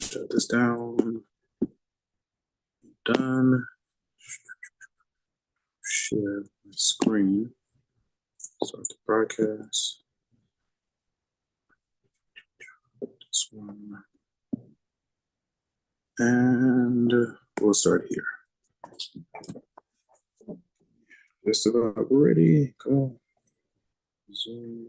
Shut this down. Done. Share my screen. Start the broadcast. This one. And we'll start here. Just about ready. Come on. Zoom.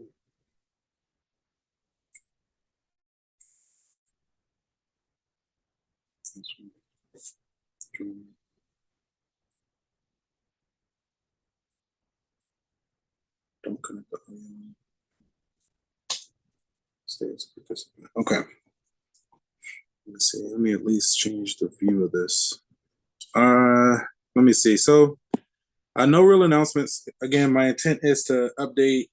Don't connect the audio. Stay as a participant. Okay. Let's see. Let me at least change the view of this. Let me see. So, no real announcements. Again, my intent is to update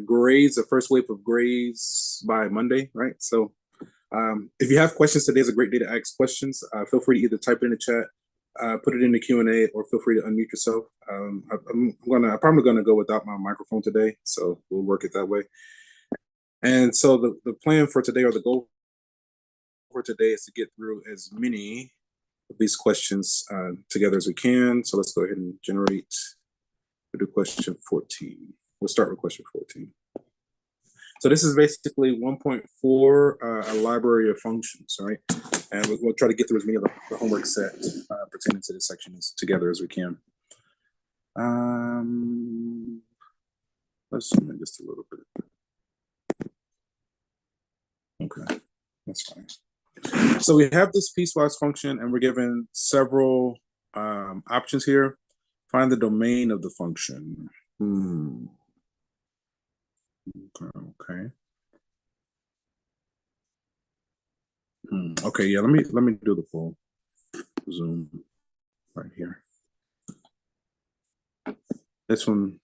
grades, the first wave of grades by Monday, right? So, if you have questions, today is a great day to ask questions. Feel free to either type it in the chat, put it in the Q&A, or feel free to unmute yourself. I'm probably gonna go without my microphone today, so we'll work it that way. And so the plan for today, or the goal for today, is to get through as many of these questions together as we can. So let's go ahead and generate. We'll do question 14. We'll start with question 14. So this is basically 1.4, a library of functions, right? And we'll try to get through as many of the homework set pertaining to this section together as we can. Let's zoom in just a little bit. Okay, that's fine. So we have this piecewise function, and we're given several options here. Find the domain of the function. Okay. Okay, yeah, let me do the full zoom right here. This one,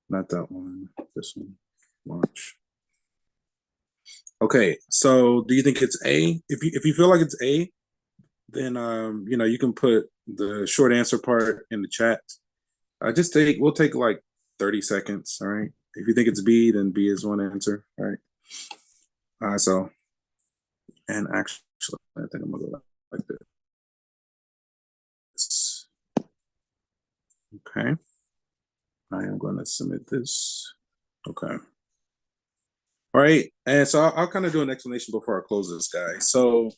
not that one, this one, launch. Okay, so do you think it's A? If you feel like it's A, then you can put the short answer part in the chat. We'll take like 30 seconds, all right? If you think it's B, then B is one answer, all right? So, and actually, I think I'm gonna go like this. Okay. I am gonna submit this. Okay. All right, and so I'll kind of do an explanation before I close this, guys. So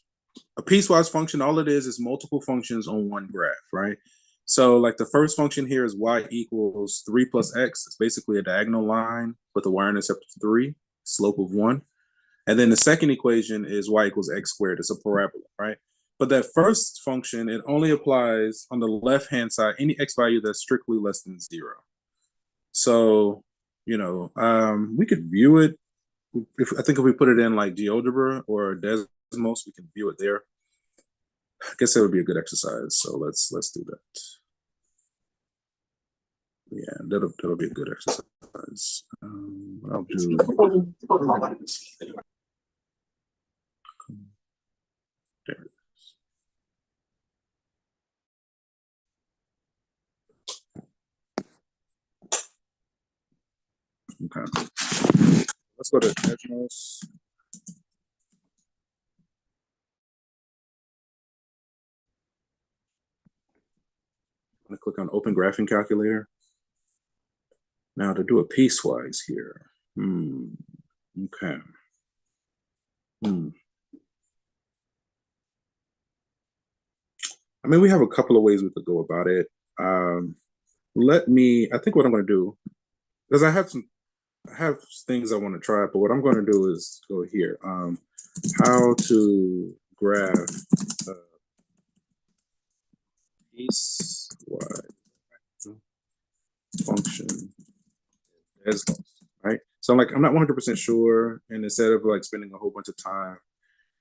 a piecewise function, all it is multiple functions on one graph, right? So like the first function here is y equals 3 plus x. It's basically a diagonal line with a y-intercept of 3, slope of 1. And then the second equation is y equals x squared. It's a parabola, right? But that first function, it only applies on the left-hand side, any x value that's strictly less than 0. So, we could view it. I think if we put it in like GeoGebra or Desmos, we can view it there. I guess that would be a good exercise. So let's do that. Yeah, that'll be a good exercise. I'll do. There it is. Okay. Let's go to Desmos. I'm going to click on Open Graphing Calculator. Now to do a piecewise here. Okay. I mean, we have a couple of ways we could go about it. I think what I'm going to do, because I have things I want to try, but what I'm going to do is go here. How to graph piecewise function Desmos, right? So I'm not 100% sure, and instead of like spending a whole bunch of time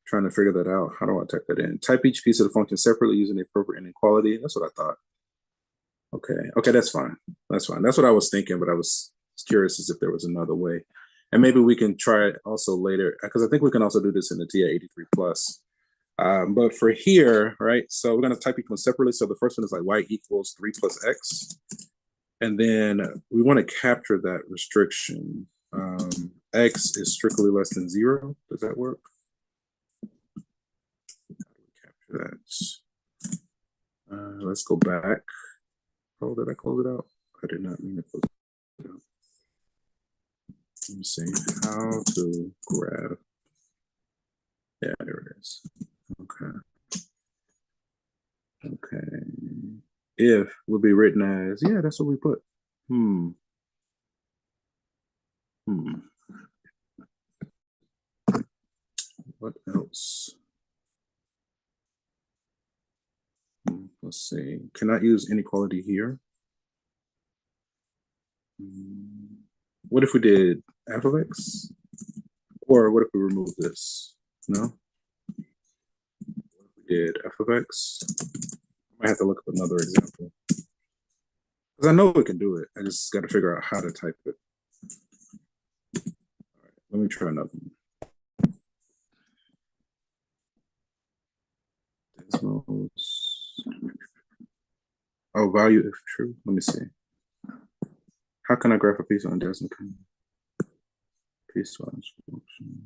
trying to figure that out, how do I type that in? Type each piece of the function separately using the appropriate inequality. That's what I thought. Okay, that's fine. That's fine. That's what I was thinking, but I was curious as if there was another way. And maybe we can try it also later, because I think we can also do this in the TI-83 plus. But for here, right, so we're going to type each one separately. So the first one is like y equals 3 plus x. And then we want to capture that restriction. X is strictly less than 0. Does that work? That's let's go back. Oh, did I close it out? I did not mean to close it out. Let me see how to grab. Yeah, there it is. Okay. Okay. If would be written as, yeah, that's what we put. What else? Let's see. Cannot use inequality here. What if we did f of x? Or what if we remove this? No? What if we did f of x? I might have to look up another example. Because I know we can do it. I just got to figure out how to type it. All right, let me try another one. Oh, value if true. Let me see. How can I graph a piece on decimal? Piecewise function.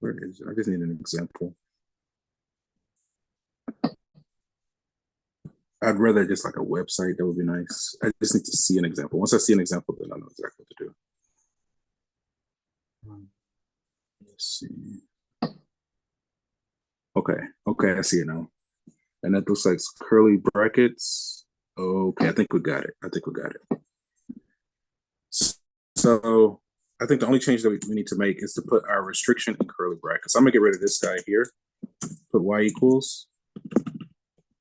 Where is it? I just need an example. I'd rather just like a website. That would be nice. I just need to see an example. Once I see an example, then I know exactly what to do. Let's see. Okay, I see it now. And that looks like curly brackets. Okay, I think we got it. So I think the only change that we need to make is to put our restriction in curly brackets. I'm gonna get rid of this guy here. Put y equals.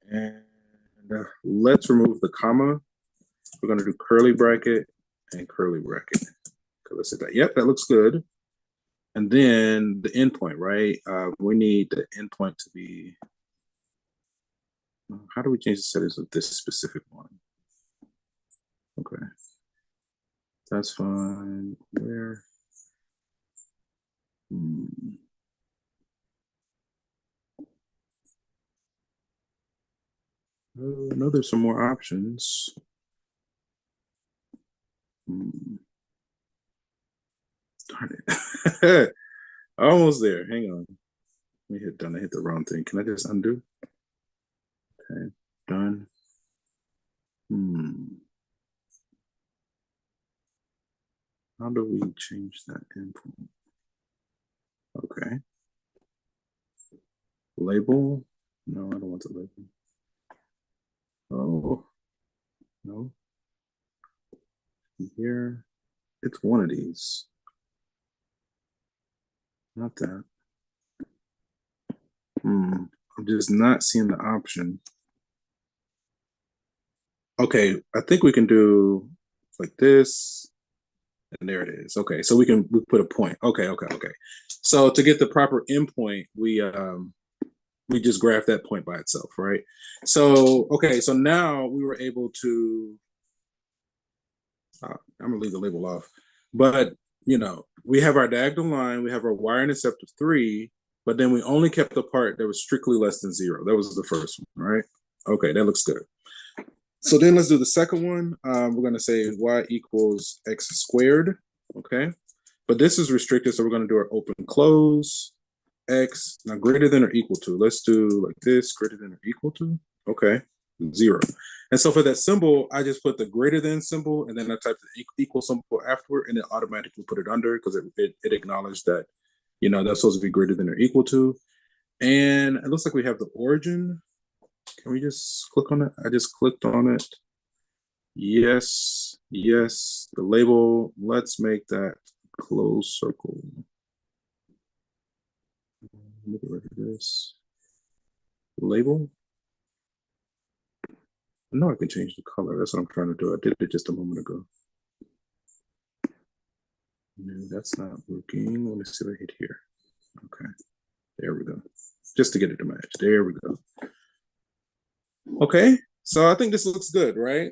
And let's remove the comma. We're going to do curly bracket and curly bracket. Okay, let's hit that. Yep, that looks good. And then the endpoint, right? We need the endpoint to be. How do we change the settings of this specific one? Okay, that's fine. Where? I know there's some more options. Darn it. Almost there. Hang on. Let me hit done. I hit the wrong thing. Can I just undo? Okay, done. How do we change that endpoint? Okay. Label? No, I don't want the label. Oh, no. Here, it's one of these. Not that. I'm just not seeing the option. Okay, I think we can do like this. And there it is. Okay, so we put a point. Okay. So to get the proper endpoint, we just graph that point by itself, right? So okay, so now we were able to. I'm gonna leave the label off, but we have our diagonal line, we have our y-intercept of 3, but then we only kept the part that was strictly less than 0. That was the first one, right? Okay, that looks good. So then let's do the second one. We're going to say y equals x squared, okay? But this is restricted, so we're going to do our open close, x, now greater than or equal to. Let's do like this, greater than or equal to, okay, 0. And so for that symbol, I just put the greater than symbol, and then I type the equal symbol afterward, and it automatically put it under because it acknowledged that, that's supposed to be greater than or equal to. And it looks like we have the origin. Can we just click on it? I just clicked on it. Yes. The label, let's make that closed circle. Let me get rid of this. Label. I know I can change the color. That's what I'm trying to do. I did it just a moment ago. No, that's not working. Let me see if I hit here. Okay. There we go. Just to get it to match. There we go. Okay, so I think this looks good, right?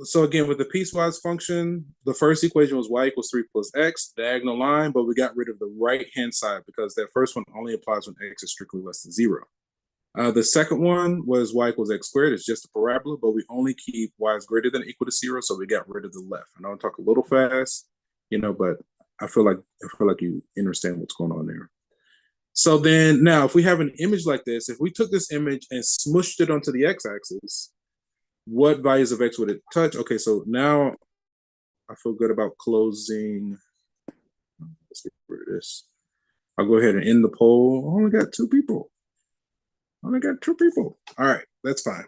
So again, with the piecewise function, the first equation was y equals 3 plus x, diagonal line, but we got rid of the right-hand side because that first one only applies when x is strictly less than 0. The second one was y equals x squared. It's just a parabola, but we only keep y is greater than or equal to 0, so we got rid of the left. I know I talk a little fast, but I feel like you understand what's going on there. So then now if we have an image like this, if we took this image and smushed it onto the x-axis, what values of x would it touch? Okay, so now I feel good about closing. Let's get rid of this. I'll go ahead and end the poll. I only got 2 people. All right, that's fine.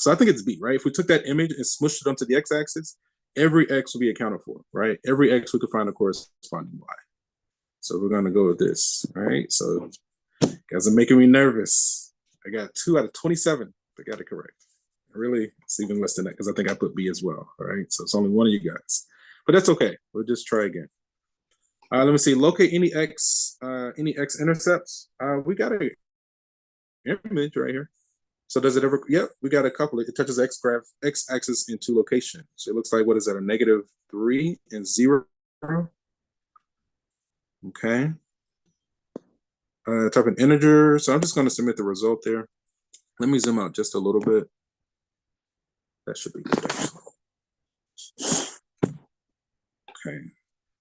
So I think it's B, right? If we took that image and smushed it onto the x-axis, every x will be accounted for, right? Every x we could find a corresponding y. So we're going to go with this, right? So guys are making me nervous. I got 2 out of 27 that got it correct. Really, it's even less than that because I think I put B as well, all right? So it's only one of you guys. But that's okay. We'll just try again. Let me see. Locate any x intercepts. We got an image right here. So does it ever? Yep, we got a couple. It touches x-axis in 2 locations. So it looks like, what is that? A -3 and 0. Okay. Type an integer. So I'm just going to submit the result there. Let me zoom out just a little bit. That should be good. Okay.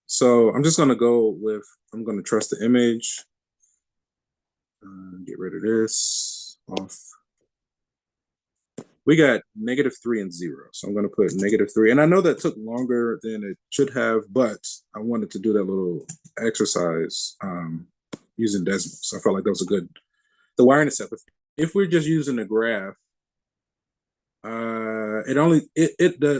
So I'm just going to go with, I'm going to trust the image. Get rid of this. Off. We got -3 and 0. So I'm going to put -3. And I know that took longer than it should have, but I wanted to do that little exercise using decimals. So I felt like that was a good, the wire intercept. If we're just using a graph,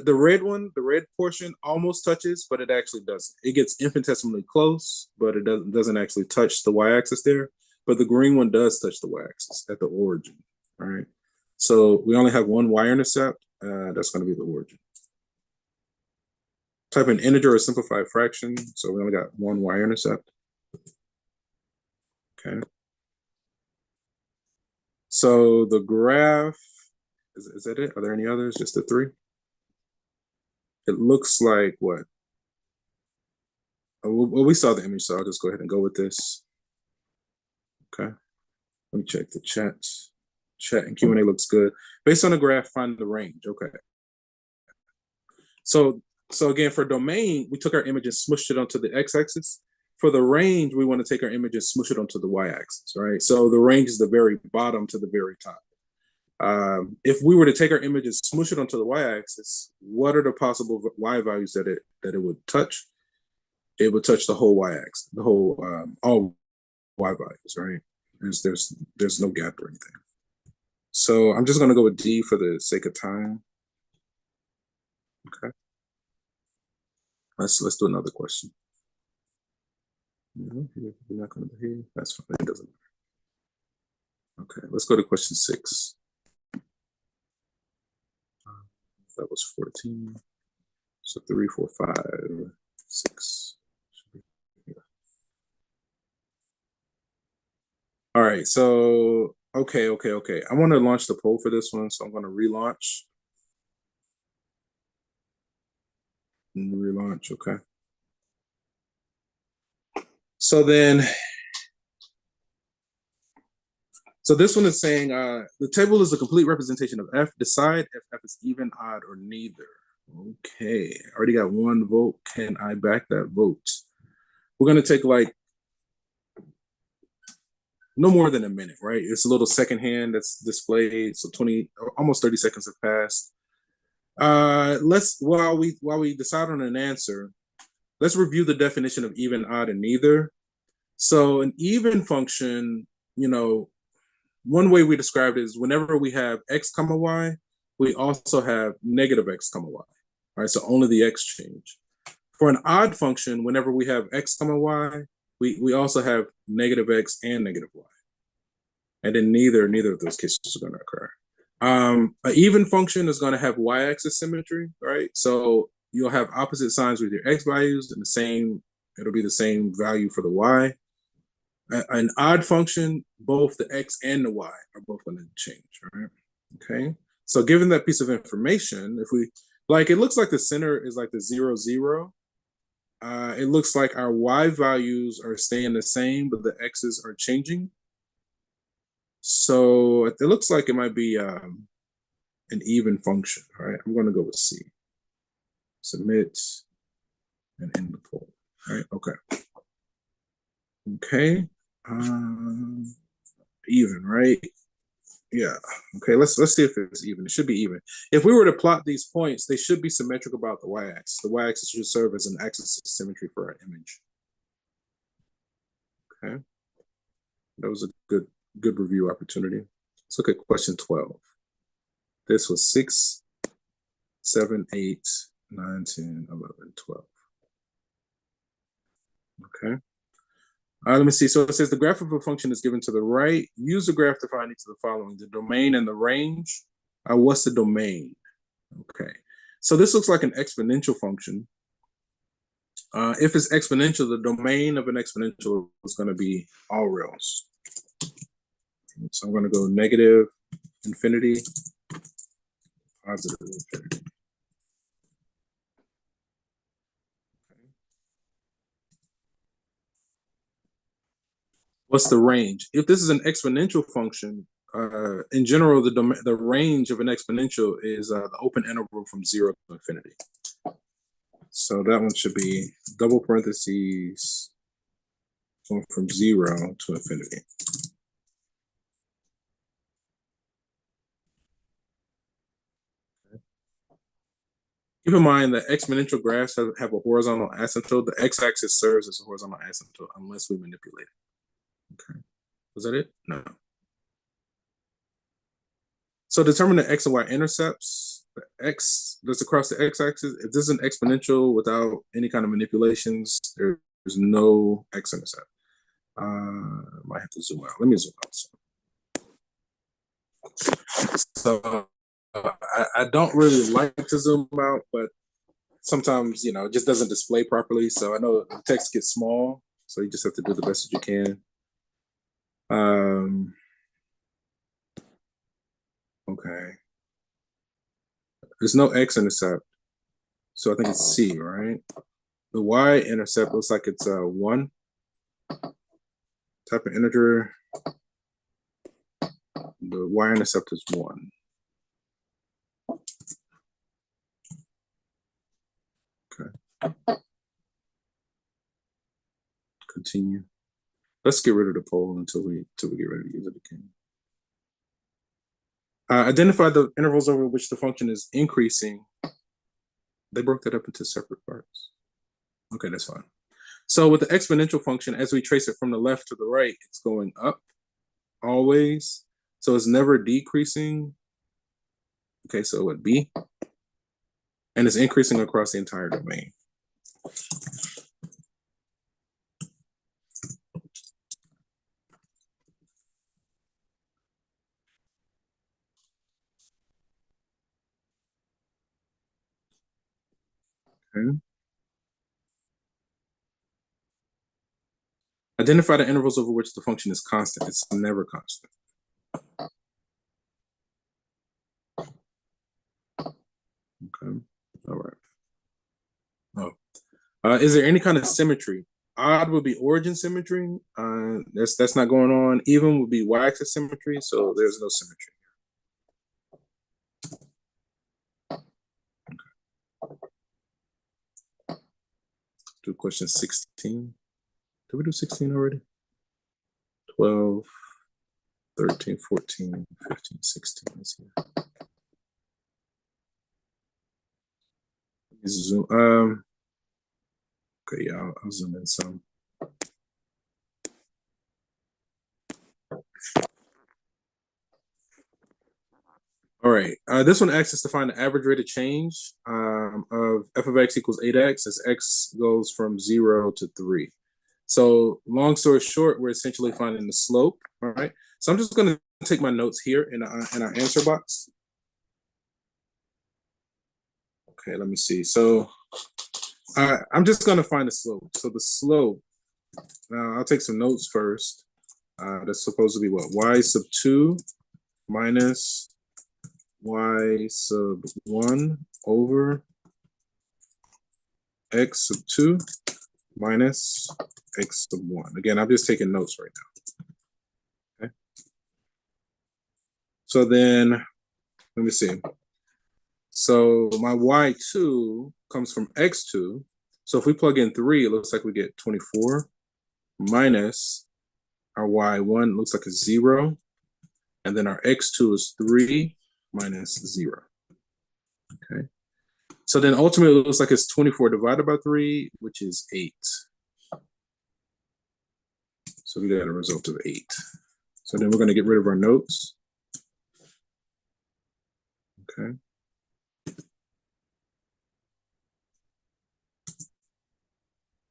the red one, the red portion almost touches, but it actually doesn't. It gets infinitesimally close, but it doesn't actually touch the y-axis there. But the green one does touch the y-axis at the origin, all right? So we only have one y-intercept. That's going to be the origin. Type an integer or simplified fraction. So we only got one y-intercept. Okay. So the graph, is that it? Are there any others? Just the 3? It looks like what? Well, we saw the image, so I'll just go ahead and go with this. Okay. Let me check the chat. Chat and Q&A looks good. Based on the graph, find the range. Okay. So again, for domain, we took our image and smushed it onto the x-axis. For the range, we want to take our image and smush it onto the y-axis, right? So the range is the very bottom to the very top. If we were to take our image and smush it onto the y-axis, what are the possible y values that it would touch? It would touch the whole y-axis, the whole all y values, right? There's no gap or anything. So I'm just going to go with D for the sake of time. Okay. Let's do another question. No, you're not going to be here. That's fine. It doesn't matter. Okay, let's go to question 6. That was 14. So 3, 4, 5, 6. All right, so okay. I want to launch the poll for this one, so I'm going to relaunch. Relaunch, okay. So then, so this one is saying the table is a complete representation of f. Decide if f is even, odd, or neither. Okay, I already got 1 vote. Can I back that vote? We're going to take like no more than a minute, right? It's a little secondhand that's displayed. So 20, almost 30 seconds have passed. Let's, while we decide on an answer, let's review the definition of even, odd, and neither. So an even function, one way we describe it is whenever we have x comma y, we also have negative x comma y, right? So only the x change. For an odd function, whenever we have x comma y, we also have negative x and negative y. And then neither of those cases are going to occur. An even function is going to have y-axis symmetry, right? So you'll have opposite signs with your x values and it'll be the same value for the y. An odd function, both the x and the y are both going to change, right? Okay. So given that piece of information, if we, it looks like the center is like the 0, 0. It looks like our y values are staying the same, but the x's are changing. So it looks like it might be an even function, right? I'm going to go with C. Submit and end the poll. All right, okay. Okay. Even, right? Yeah. Okay, let's see if it's even. It should be even. If we were to plot these points, they should be symmetric about the y-axis. The y-axis should serve as an axis of symmetry for our image. Okay. That was a good review opportunity. Let's look at question 12. This was 6, 7, 8, 9, 10, 11, 12. Okay. Let me see. So it says the graph of a function is given to the right. Use the graph to find each of the following: the domain and the range. What's the domain? Okay. So this looks like an exponential function. If it's exponential, the domain of an exponential is going to be all reals. So I'm going to go negative infinity, positive infinity. What's the range? If this is an exponential function, in general, the range of an exponential is the open interval from 0 to infinity. So that one should be double parentheses going from 0 to infinity. Keep in mind that exponential graphs have a horizontal asymptote. The x-axis serves as a horizontal asymptote unless we manipulate it. Okay. Was that it? No. So determine the x and y intercepts. The x that's across the x-axis. If this is an exponential without any kind of manipulations, there's no x-intercept. Might have to zoom out. Let me zoom out. So I don't really like to zoom out, but sometimes, it just doesn't display properly. So I know the text gets small, so you just have to do the best that you can. Okay. There's no x-intercept, so I think it's C, right? The y-intercept looks like it's 1. Type of integer. The y-intercept is 1. Okay. Continue. Let's get rid of the poll until we get ready to use it again. Identify the intervals over which the function is increasing. They broke that up into separate parts. Okay, that's fine. So with the exponential function, as we trace it from the left to the right, it's going up always. So it's never decreasing. Okay, so at B. And it's increasing across the entire domain. Okay. Identify the intervals over which the function is constant. It's never constant. Okay. All right. Oh. Is there any kind of symmetry? Odd would be origin symmetry. That's not going on. Even would be y-axis symmetry, so there's no symmetry. Okay. Do question 16. Did we do 16 already? 12, 13, 14, 15, 16. Let's see. Zoom. Okay, yeah, I'll zoom in some. All right, this one asks us to find the average rate of change of f of x equals 8x as x goes from 0 to 3. So long story short, we're essentially finding the slope, all right? So I'm just gonna take my notes here in our answer box. Okay, let me see. So I'm just gonna find the slope. So the slope, now I'll take some notes first. That's supposed to be what? Y sub 2 minus y sub 1 over x sub 2 minus x sub 1. Again, I'm just taking notes right now. Okay. So then, let me see. So my y2 comes from x2. So if we plug in 3, it looks like we get 24 minus our y1 looks like a 0. And then our x2 is 3 minus 0. Okay. So then ultimately it looks like it's 24 divided by 3, which is 8. So we got a result of 8. So then we're going to get rid of our notes. Okay.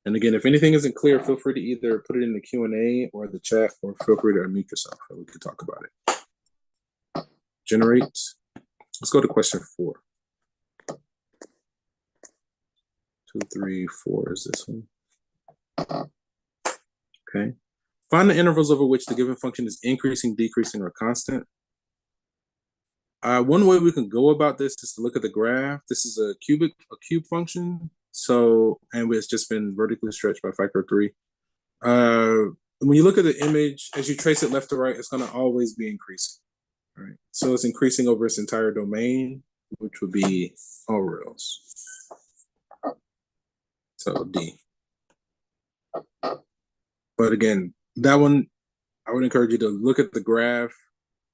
And again, if anything isn't clear, feel free to either put it in the Q&A or the chat, or feel free to unmute yourself and we can talk about it. Generate. Let's go to question 4. 2, 3, 4 is this one. Okay. Find the intervals over which the given function is increasing, decreasing, or constant. One way we can go about this is to look at the graph. This is a cube function. So, and it's just been vertically stretched by factor 3. When you look at the image, as you trace it left to right, it's going to always be increasing. All right. So it's increasing over its entire domain, which would be all rails. So D. But again, that one, I would encourage you to look at the graph.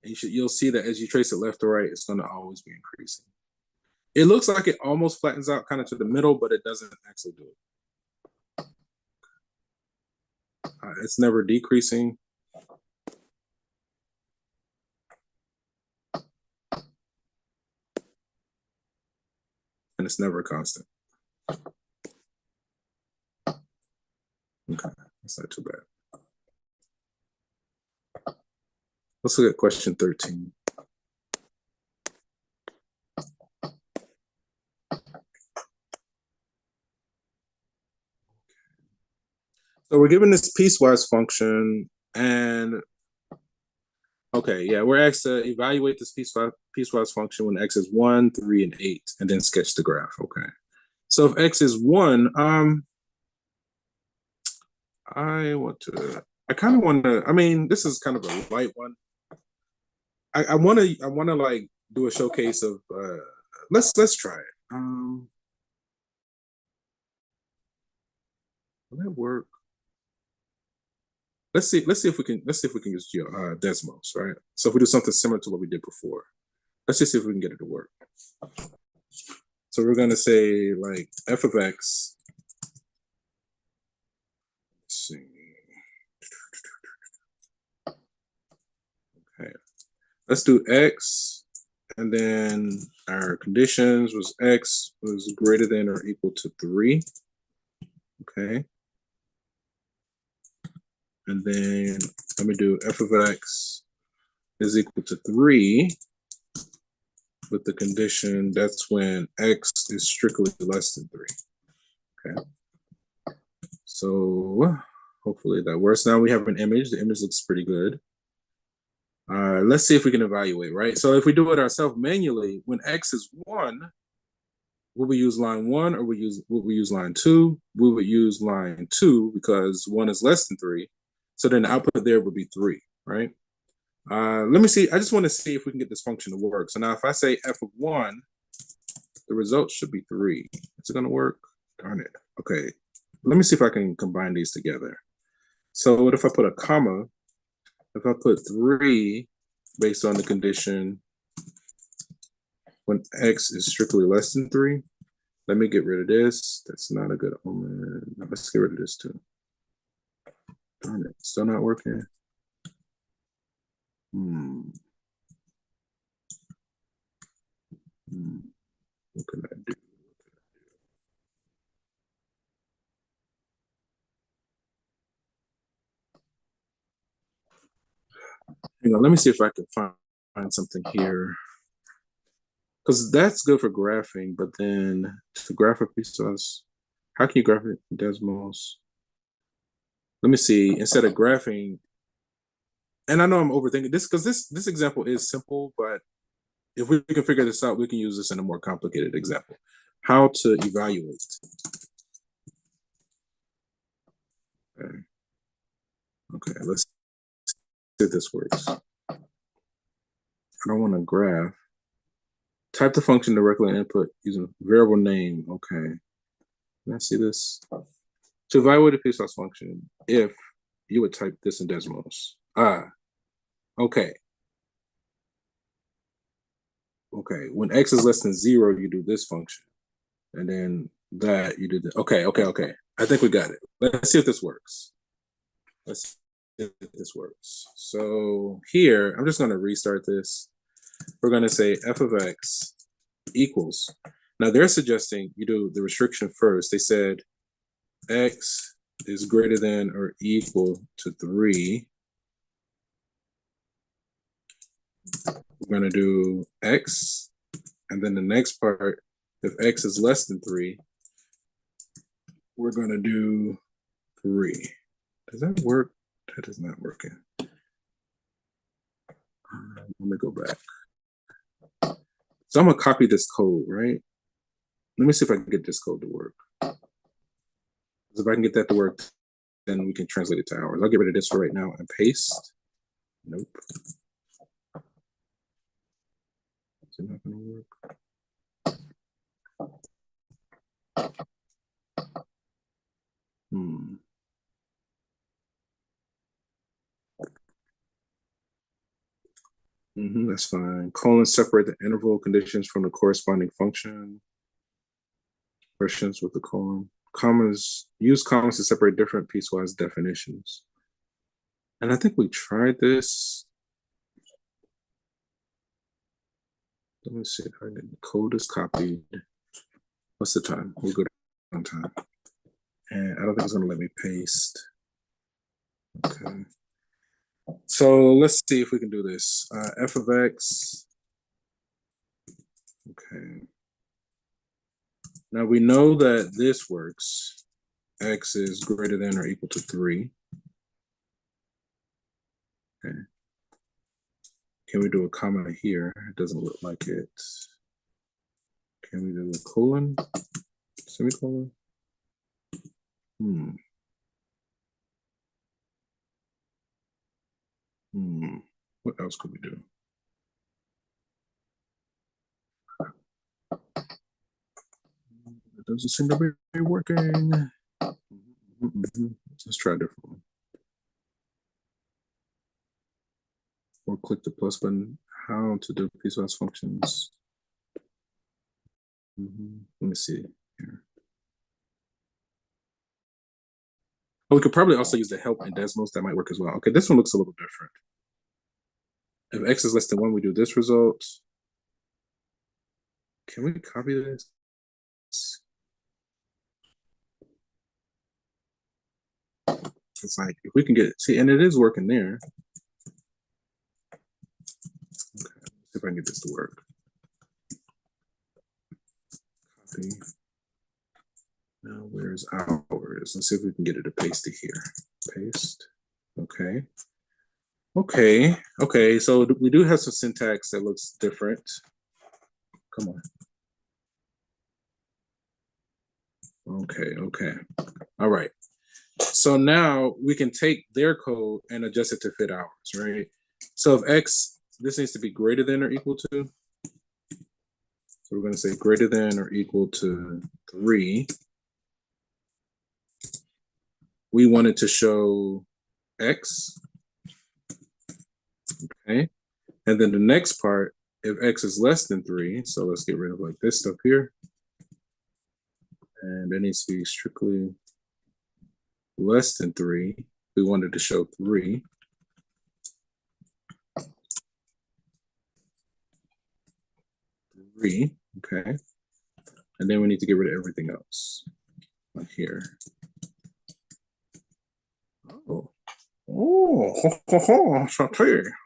And you'll see that as you trace it left to right, it's going to always be increasing. It looks like it almost flattens out kind of to the middle, but it doesn't actually do it. It's never decreasing. And it's never constant. Okay, that's not too bad. Let's look at question 13. So we're given this piecewise function, and okay, yeah, we're asked to evaluate this piecewise function when x is 1, 3, and 8, and then sketch the graph. Okay. So if x is 1, I kind of want to, I mean, this is kind of a light one. I want to like do a showcase of, let's try it. Will that work? Let's see if we can use Desmos, right? So if we do something similar to what we did before, let's just see if we can get it to work. So we're going to say like f of x. Let's see. Okay. Let's do x, and then our conditions was x was greater than or equal to 3. Okay. And then let me do f of x is equal to 3 with the condition that's when x is strictly less than 3. Okay. So hopefully that works. Now we have an image. The image looks pretty good. Let's see if we can evaluate, right? So if we do it ourselves manually, when x is 1, will we use line 1 or will we use line 2? We would use line 2 because 1 is less than 3. So then the output there would be 3, right? Let me see. I just want to see if we can get this function to work. So now if I say f of 1, the result should be 3. Is it going to work? Darn it. Okay. Let me see if I can combine these together. So what if I put a comma? If I put 3 based on the condition when x is strictly less than 3, let me get rid of this. That's not a good omen. Let's get rid of this too. Darn it, still not working. What can I do? Hang on, let me see if I can find something here. Because that's good for graphing, but then to graph a piecewise, how can you graph it in Desmos? Let me see, instead of graphing, and I know I'm overthinking this because this example is simple, but if we can figure this out, we can use this in a more complicated example. How to evaluate. Okay, let's see if this works. I don't want to graph. Type the function directly in input using variable name. Okay. Can I see this? To evaluate a piecewise function, if you would type this in decimals. Ah, okay. Okay, when x is less than 0, you do this function. And then that, you do the, okay. I think we got it. Let's see if this works. Let's see if this works. So here, I'm just gonna restart this. We're gonna say f of x equals. Now they're suggesting you do the restriction first. They said x is greater than or equal to 3. We're going to do x, and then the next part, if x is less than 3, we're going to do 3. Does that work? That is not working. Let me go back. So I'm going to copy this code, right? Let me see if I can get this code to work. If I can get that to work, then we can translate it to hours. I'll get rid of this for right now and paste. Nope. Is it not going to work? That's fine. Colons separate the interval conditions from the corresponding function. Questions with the colon. Commas, use commas to separate different piecewise definitions. And I think we tried this. Let me see if I can. Code is copied. What's the time? We'll go on time. And I don't think it's gonna let me paste. Okay. So let's see if we can do this. F of x. Okay. Now we know that this works. X is greater than or equal to 3. Okay. Can we do a comma here? It doesn't look like it. Can we do a colon? Semicolon? What else could we do? It doesn't seem to be working. Let's try a different one. Or click the plus button. How to do piecewise functions. Let me see here. Oh, we could probably also use the help in decimals. That might work as well. Okay, this one looks a little different. If x is less than 1, we do this result. Can we copy this? It's like, if we can get, see, and it is working there. Okay, see if I can get this to work. Copy. Now, where's ours? Let's see if we can get it to paste it here. Paste. Okay. Okay, so we do have some syntax that looks different. Come on. Okay. All right. So now we can take their code and adjust it to fit ours, right? So if x, this needs to be greater than or equal to. So we're going to say greater than or equal to 3. We wanted to show x. Okay. And then the next part, if x is less than 3, so let's get rid of like this stuff here. And it needs to be strictly less than 3. We wanted to show 3. Okay. And then we need to get rid of everything else. Like here.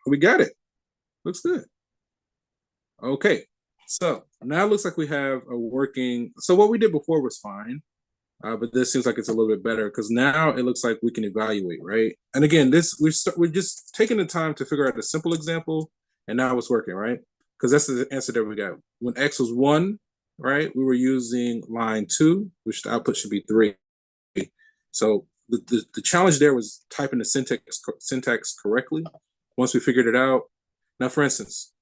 We got it. Looks good. Okay, so now it looks like we have a working, so what we did before was fine, but this seems like it's a little bit better because now it looks like we can evaluate, right? And again, we're just taking the time to figure out a simple example, and now it's working, right? Because that's the answer that we got. When x was 1, right, we were using line 2, which the output should be 3. So the challenge there was typing the syntax correctly. Once we figured it out, now for instance,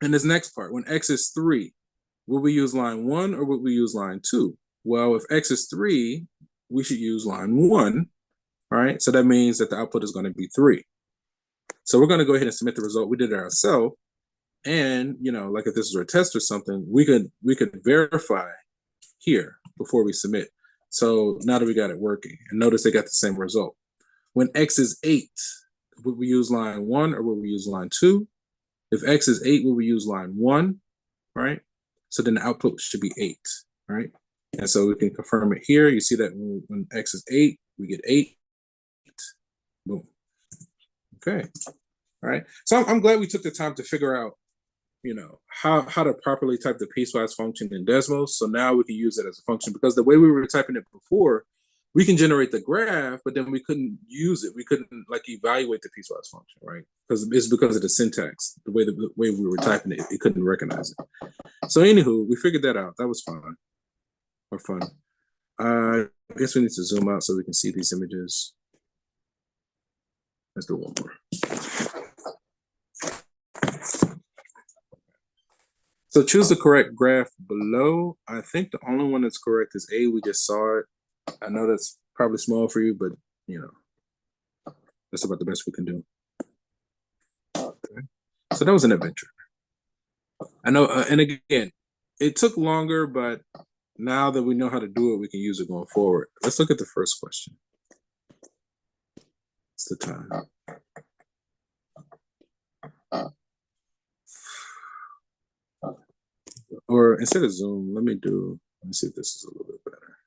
in this next part, when x is 3, will we use line 1 or will we use line 2? Well, if x is 3, we should use line 1. All right, so that means that the output is going to be 3. So we're going to go ahead and submit the result. We did it ourselves. And, you know, like if this was a test or something, we could verify here before we submit. So now that we got it working, and notice they got the same result. When x is 8, would we use line 1 or would we use line 2? If x is 8, would we use line 1, right? So then the output should be 8, right? And so we can confirm it here. You see that when x is 8, we get 8. Boom. Okay. All right. So I'm glad we took the time to figure out, you know, how to properly type the piecewise function in Desmos. So now we can use it as a function, because the way we were typing it before, we can generate the graph, but then we couldn't use it. We couldn't like evaluate the piecewise function, right? Because of the syntax, the way we were typing it, it couldn't recognize it. So anywho, we figured that out. That was fun. Or fun. I guess we need to zoom out so we can see these images. Let's do one more. So choose the correct graph below. I think the only one that's correct is A. We just saw it. I know that's probably small for you, but you know, that's about the best we can do. Okay. So that was an adventure. I know, and again, it took longer, but now that we know how to do it, we can use it going forward. Let's look at the first question. It's the time. Or instead of Zoom, let me see if this is a little bit better.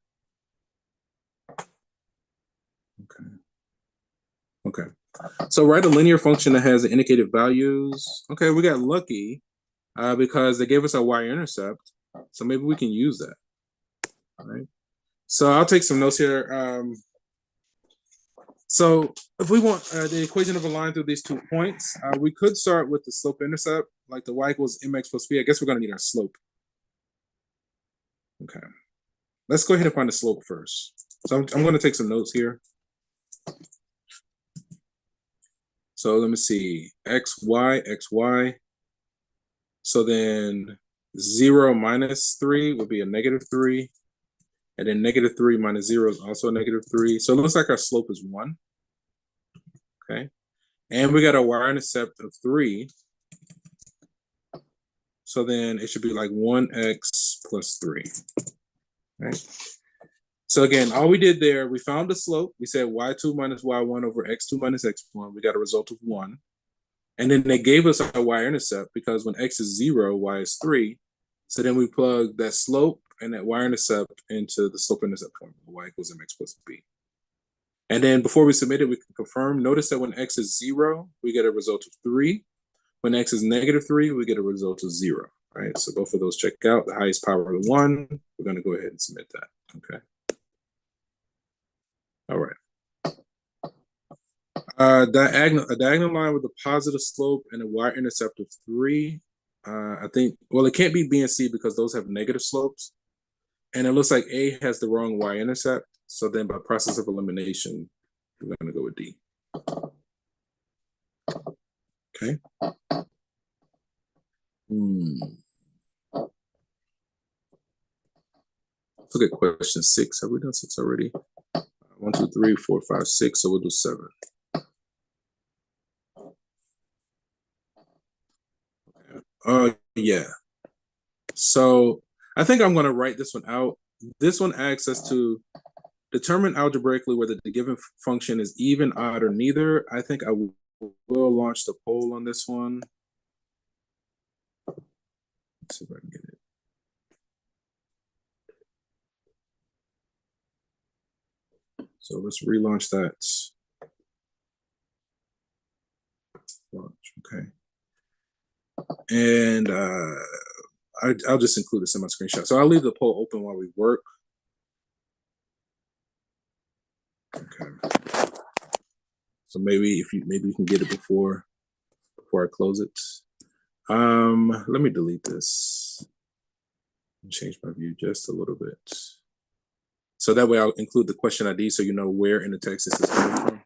Okay. So write a linear function that has indicated values. Okay, we got lucky because they gave us our y-intercept. So maybe we can use that. All right. So I'll take some notes here. So if we want the equation of a line through these 2 points, we could start with the slope-intercept, like the y equals mx plus b. I guess we're going to need our slope. Okay. Let's go ahead and find the slope first. So I'm going to take some notes here. So let me see, xy. So then 0 minus 3 would be a -3. And then -3 minus 0 is also a -3. So it looks like our slope is 1. Okay. And we got a y-intercept of 3. So then it should be like 1x plus 3. Right. So again, all we did there, we found the slope. We said y2 minus y1 over x2 minus x1. We got a result of 1. And then they gave us our y-intercept because when x is 0, y is 3. So then we plug that slope and that y-intercept into the slope-intercept formula, y equals mx plus b. And then before we submit it, we can confirm. Notice that when x is 0, we get a result of 3. When x is -3, we get a result of 0. Right? So both of those check out. The highest power of 1. We're going to go ahead and submit that. Okay. All right. A diagonal line with a positive slope and a y-intercept of 3. I think, well, it can't be B and C because those have negative slopes. And it looks like A has the wrong y-intercept. So then by process of elimination, we're going to go with D. Okay. Let's look at question 6. Have we done 6 already? 1, 2, 3, 4, 5, 6. So we'll do 7. Yeah. So I think I'm going to write this one out. This one asks us to determine algebraically whether the given function is even, odd, or neither. I think I will launch the poll on this one. Let's see if I can get it. So let's relaunch that. Launch, okay. And I'll just include this in my screenshot. So I'll leave the poll open while we work. Okay. So maybe you can get it before I close it. Let me delete this and change my view just a little bit. So that way I'll include the question ID so you know where in the text this is coming from.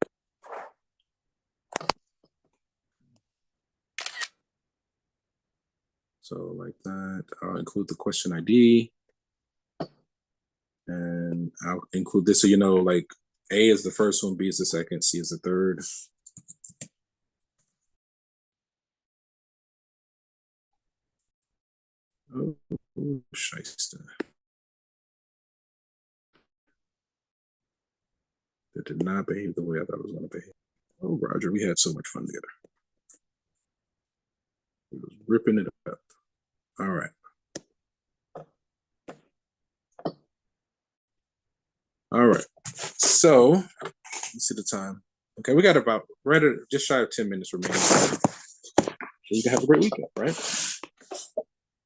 So like that, I'll include the question ID. And I'll include this so you know like A is the first one, B is the second, C is the third. Oh, shyster. That did not behave the way I thought it was going to behave. Oh, Roger, we had so much fun together. We was ripping it up. All right. All right. So let's see the time. Okay, we got about just shy of 10 minutes remaining. So you can have a great weekend, right?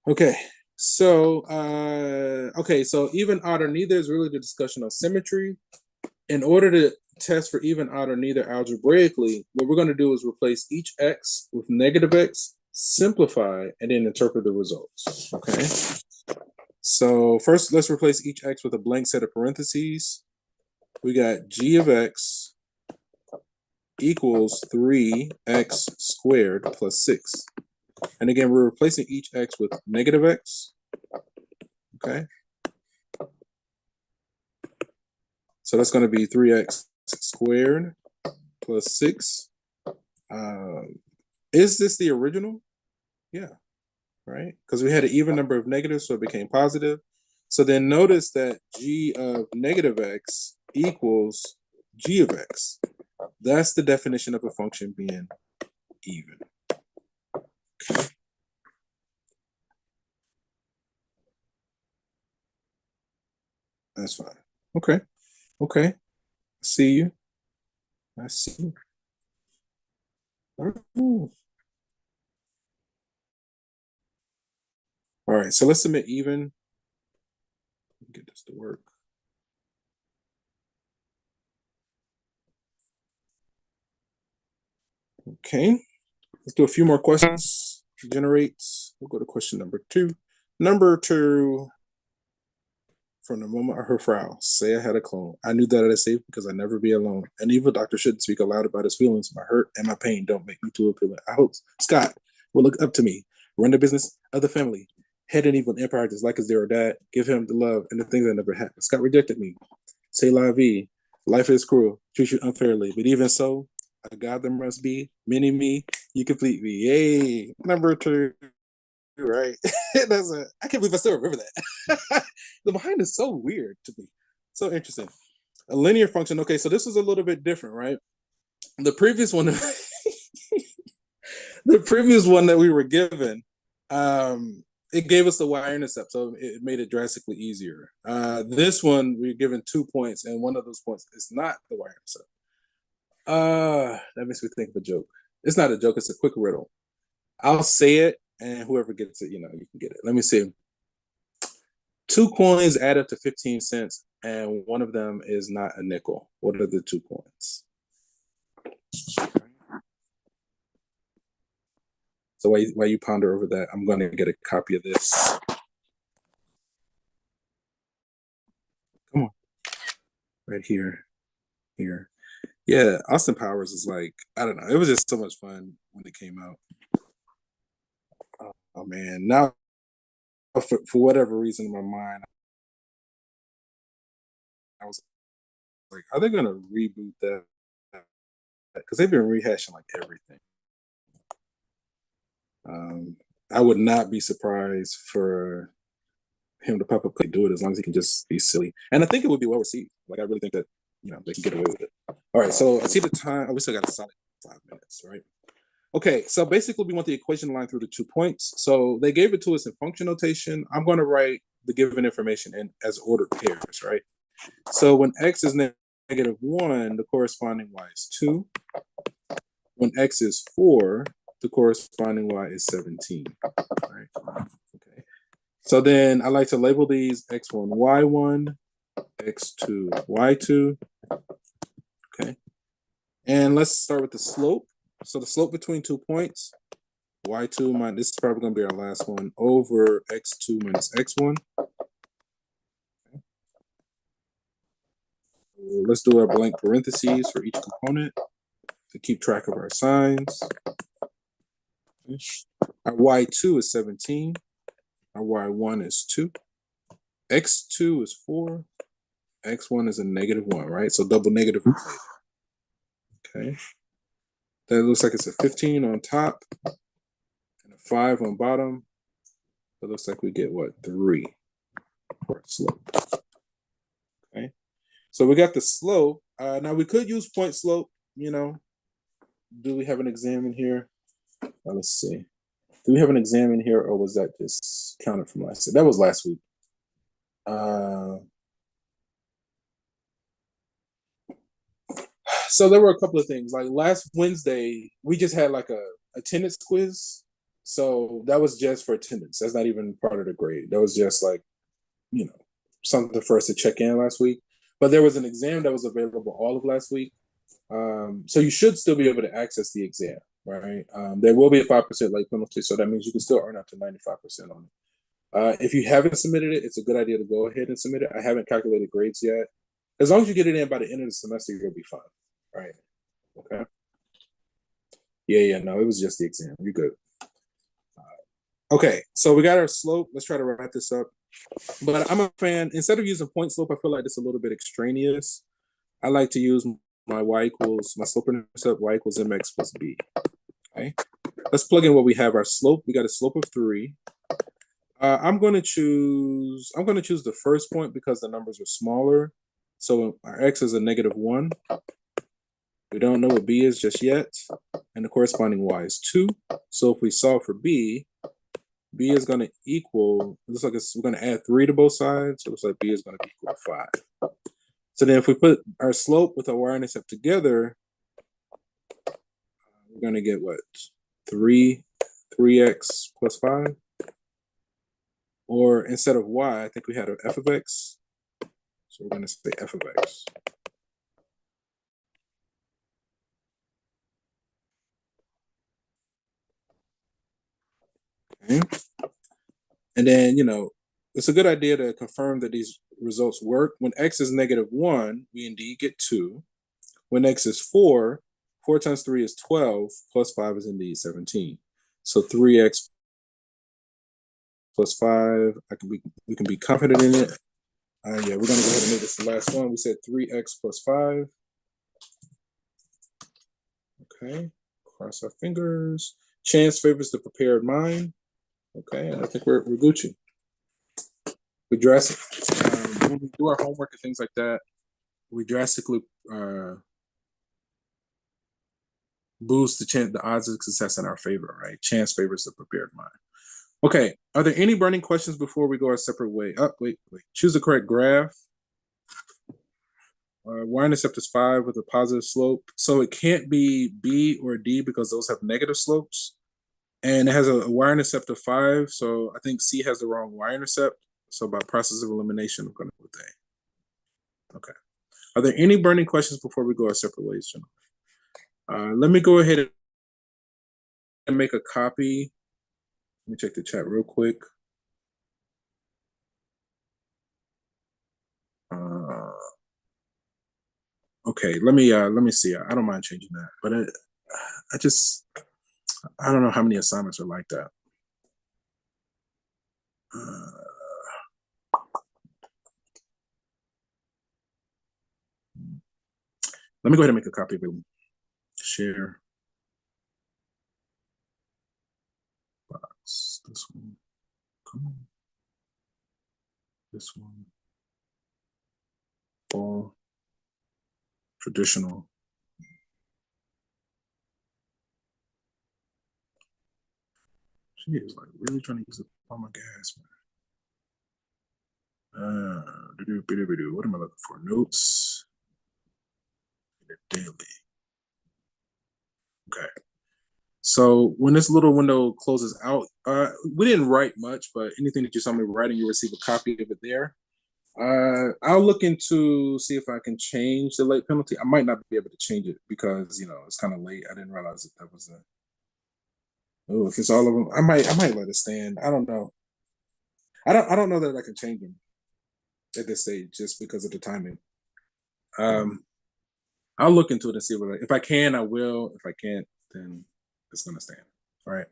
Okay. So so even, odd, or neither is really the discussion of symmetry. In order to test for even, odd, or neither algebraically, what we're going to do is replace each x with negative x, simplify, and then interpret the results. Okay. So first, let's replace each x with a blank set of parentheses. We got g of x equals 3x squared plus 6. And again, we're replacing each x with negative x. Okay. So that's going to be 3x squared plus 6. Is this the original? Yeah, right? Because we had an even number of negatives, so it became positive. So then notice that g of negative x equals g of x. That's the definition of a function being even. That's fine. Okay. Okay. See you. I see you. All right, so let's submit even. Get this to work. Okay, let's do a few more questions. Generates. We'll go to question number 2. Number 2. From the moment I heard Frau say I had a clone, I knew that I'd safe because I'd never be alone. An evil doctor shouldn't speak aloud about his feelings. My hurt and my pain don't make me too appealing. I hope Scott will look up to me, run the business of the family, head an evil empire just like his dear dad, give him the love and the things I never had. Scott rejected me. Say la vie. Life is cruel, treat you unfairly. But even so, a God there must be. Many me, you complete me. Yay. Number 2. Right. I can't believe I still remember that. The behind is so weird to me. So interesting. A linear function. Okay, so this is a little bit different, right? The previous one, the previous one that we were given, it gave us the y-intercept, so it made it drastically easier. This one, we're given 2 points, and one of those points is not the y-intercept. That makes me think of a joke. It's not a joke, it's a quick riddle. I'll say it, and whoever gets it, you can get it. Let me see. 2 coins add up to 15 cents, and one of them is not a nickel. What are the 2 coins? So while you ponder over that, I'm going to get a copy of this. Come on. Right here. Here. Yeah, Austin Powers is like, I don't know. It was just so much fun when it came out. Oh man. Now, for whatever reason in my mind, I was like, are they going to reboot that? Because they've been rehashing like everything. I would not be surprised for him to pop up do it as long as he can just be silly. And I think it would be well received. Like I really think that they can get away with it. All right, so I see the time. We still got a solid 5 minutes, right? Okay, so basically we want the equation line through the 2 points. So they gave it to us in function notation. I'm going to write the given information in as ordered pairs, right? So when x is negative 1, the corresponding y is 2. When x is 4, the corresponding y is 17. Right? Okay. So then I like to label these x1, y1, x2, y2. Okay. And let's start with the slope. So the slope between 2 points, y2 minus, this is probably going to be our last one, over x2 minus x1. Okay. Let's do our blank parentheses for each component to keep track of our signs. Our y2 is 17. Our y1 is 2. x2 is 4. X1 is a -1, right? So double negative. Okay. That looks like it's a 15 on top and a 5 on bottom. It looks like we get what? 3 for slope. Okay. So we got the slope. Now we could use point slope, you know. Do we have an exam in here? Let's see. Do we have an exam in here, or was that just counted from last week? That was last week. So there were a couple of things. Like last Wednesday, we just had like a attendance quiz. So that was just for attendance. That's not even part of the grade. That was just like, you know, something for us to check in last week. But there was an exam that was available all of last week. So you should still be able to access the exam, right? There will be a 5% late penalty, so that means you can still earn up to 95% on it. If you haven't submitted it, it's a good idea to go ahead and submit it. I haven't calculated grades yet. As long as you get it in by the end of the semester, you'll be fine, right? Okay. Yeah, no, it was just the exam. You're good. Okay, so we got our slope. Let's try to wrap this up. But I'm a fan. Instead of using point slope, I feel like it's a little bit extraneous. I like to use my slope intercept y equals mx plus b. Okay, let's plug in what we have. Our slope. We got a slope of 3. I'm going to choose the first point because the numbers are smaller. So our x is a -1. We don't know what b is just yet, and the corresponding y is 2. So if we solve for b is going to equal. It looks like we're going to add 3 to both sides. So it looks like b is going to be equal to 5. So then if we put our slope with our y-intercept together, we're going to get what? 3x plus 5. Or instead of y, I think we had an f of x. So we're going to say f of x. Okay. And then, it's a good idea to confirm that these results work. When x is -1, we indeed get 2. When x is 4, 4 times 3 is 12, plus 5 is indeed 17. So 3x plus 5, we can be confident in it. Yeah, we're going to go ahead and make this the last one. We said 3x plus 5. Okay, cross our fingers. Chance favors the prepared mind. Okay, I think we're Gucci. We when we do our homework and things like that, we drastically boost the odds of success in our favor, right? Chance favors the prepared mind. Okay, are there any burning questions before we go our separate way? Wait. Choose the correct graph. Y-intercept is 5 with a positive slope. So it can't be B or D because those have negative slopes. And it has a y-intercept of 5. So I think C has the wrong y-intercept. So by process of elimination, I'm going to go with A. Okay. Are there any burning questions before we go our separate ways, gentlemen? Let me go ahead and make a copy. Let me check the chat real quick. Okay, let me see. I don't mind changing that, but I don't know how many assignments are like that. Let me go ahead and make a copy of it. Share box. This one. Come on. This one. All traditional. She is like really trying to use up all my gas, man. What am I looking for? Notes. Daily. Okay. So when this little window closes out, we didn't write much, but anything that you saw me writing, you'll receive a copy of it there. I'll look into see if I can change the late penalty. I might not be able to change it because it's kind of late. I didn't realize that was a. Oh, if it's all of them, I might let it stand. I don't know. I don't know that I can change them at this stage just because of the timing. I'll look into it and see if I can, I will. If I can't, then it's gonna stand. All right.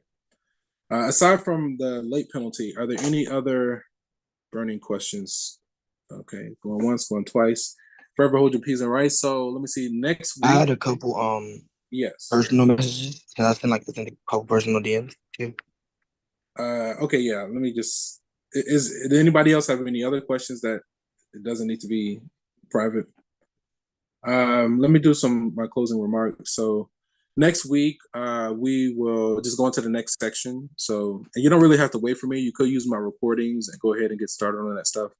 Aside from the late penalty, are there any other burning questions Okay, going once, going twice. Forever hold your peas and rice. So let me see. Next I week, had a couple yes. personal messages. Can I send like a couple personal DMs too? Okay, yeah. Let me just. Did anybody else have any other questions that it doesn't need to be private? Let me do my closing remarks. So next week, we will just go into the next section. So and you don't really have to wait for me. You could use my recordings and go ahead and get started on that stuff.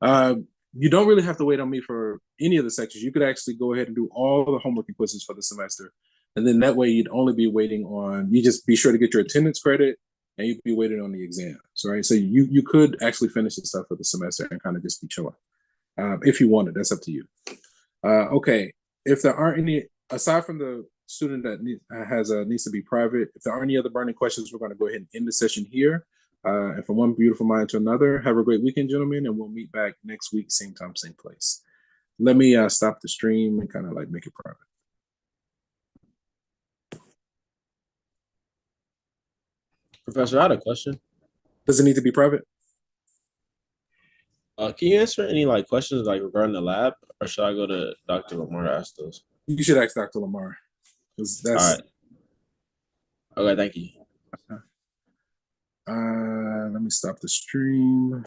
Uh, you don't really have to wait on me for any of the sections. You could actually go ahead and do all the homework and quizzes for the semester. And then that way you'd only be waiting on, you just be sure to get your attendance credit and you'd be waiting on the exams, right? So you could actually finish the stuff for the semester and kind of just be chilling. If you wanted, that's up to you. Okay, if there aren't any, aside from the student that needs to be private, if there aren't any other burning questions, we're going to go ahead and end the session here. And from one beautiful mind to another, have a great weekend, gentlemen, and we'll meet back next week, same time, same place. Let me stop the stream and kind of like make it private. Professor, I had a question. Does it need to be private? Can you answer any like questions like regarding the lab, or should I go to Dr. Lamar to ask those? You should ask Dr. Lamar. That's all right. Okay, thank you. Let me stop the stream.